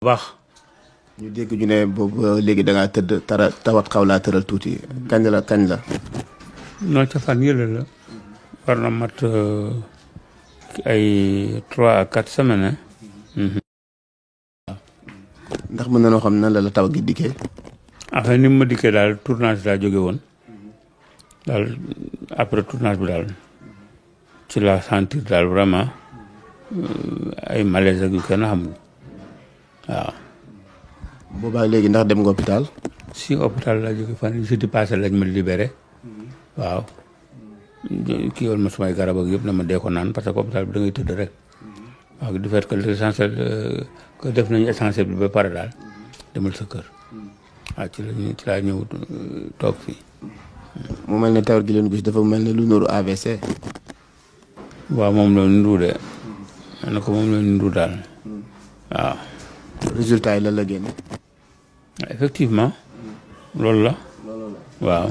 baax ñu dégg ñu ne boobu léegi da ngaa tëdd tawat xaw laa tëral tuuti kañ la non ca fan yële la war na mat ay 3 à 4 semaines ndax mën na noo xam nan la taw gi dikkee enfin ni ma dikkee daal tournage laa jóge woon daal après tournage bi daal ci la sentir daal vraiment ay malaise ak yu kenn xamul waaw boobaa léegi ndax dem nga hôpital si hôpital laa jóge fan jeudi passé lañ ma libéré waaw kii woon ma sumay garab ak yëpp na ma dee ko naan parce que hôpital bi da ngay tëdd rek waaw du fait que l'essentiel que def nañu essentiel bi ba pare daal demal sa kër waaw ci laa ñëw toog fii mu mel ne tawat gi leen gis dafa mel ne lu nuru AVC waaw moom la nuru de na ko moom la nuru daal waaw résultat yi lan la génne effectivement loolu la waaw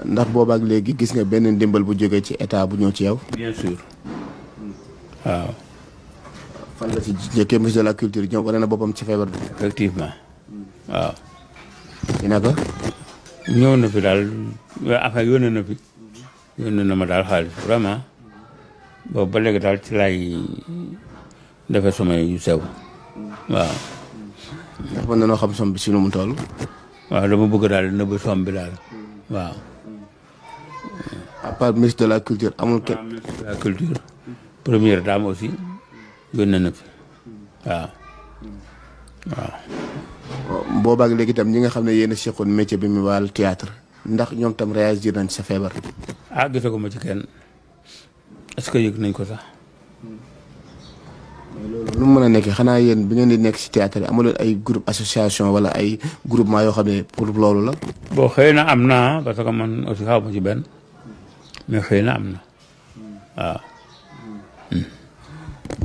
ndax boobaak léegi gis nga benn ndimbal bu jógee ci état bu ñëw ci yow bien sûr waaw fan la ci njëkkee ministre de la culture ñoom wane na boppam ci feebar bi effectivement waaw dina ko ñëw na fi daal enfin yónnee na fi yónnee na ma daal xaalis vraiment boobu ba léegi daal ci laay defee sama yu sew waaw ndax mën na noo xam som bi si nu mu toll waaw dama bëgg daal nëbb som bi daal waaw à part ministre de la culture amul kenn ministre de la culture première dame aussi yónnee na fi waaw waaw boobaak léegi itam ñi nga xam ne yéen a seqoon métier bi mu wàllu théâtre ndax ñoom tam réagir nañ sa feebar ah gisaguma ci kenn est-ce que yëg nañ ko sax loolu nu mu mën a nekkee xanaa yéen bi ngeen di nekk si théâtre yi amul ay groupe association wala ay groupement yoo xam ne pour loolu la bon xëy na am na parce que man aussi xaw ma ci benn mais xëy na am na waaw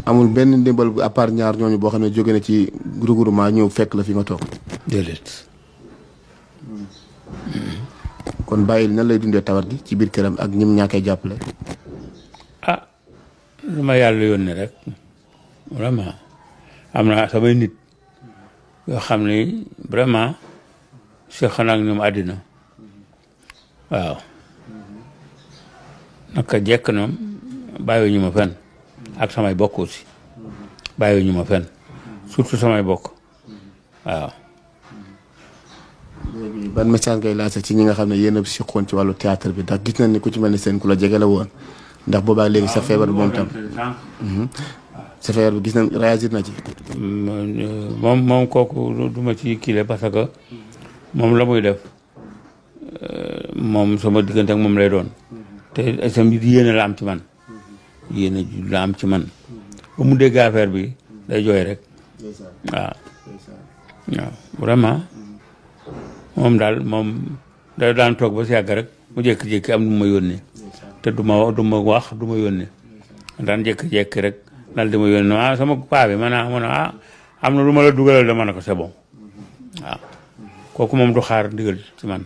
amul benn ndimbal à part ñaar ñooñu boo xam ne jóge na ci regroupement ñëw fekk la fi nga toog déedéet kon Baye Ely nan lay dundee tawat gi ci biir këram ak ñim ñàkkee jàppale ah dama yàlla yónnee rek vraiment am na samay nit yoo xam ne vraiment seq na ak ñoom àddina waaw naka jekk ñoom bàyyi ñu ma fenn ak samay bokk aussi bàyyi ñu ma fenn surtout samay bokk waaw. léegi ban message ngay lancé ci ñi nga xam ne yéen a seqoon ci wàllu théâtre bi ndax gis nañ ni ku ci mel ni seen ku la jege la woon ndax boobaa léegi sa feebar bi moom tam. sa feebar bi gis nañ réagir na ci. moom kooku du ma ci kiile parce que moom la muy def moom sama diggante ak moom lay doon te sa mbir yéene la am ci man yéene la am ci man ba mu dégg affaire bi day jooy rek waaw waaw vraiment moom daal moom day daan toog ba si yàgg rek mu jékki-jékki am lu ma yónnee te du ma wax du ma yónnee daan jékki-jékki rek daal di ma yónnee ah sama paa bi man am na lu ma la dugalal dama ne ko c'est bon waaw kooku moom du xaar ndigal ci man.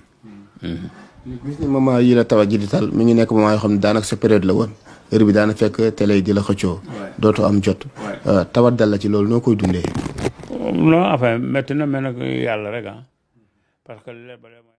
gis ni moment yi la tawat ji di tal mi ngi nekk moment yoo xam ne daanaka sa période la woon heure bi daana fekk télé yi di la xëccoo dootoo am jot tawat dal la ci loolu noo koy dundee non enfin métti na mais nag yàlla rek parce que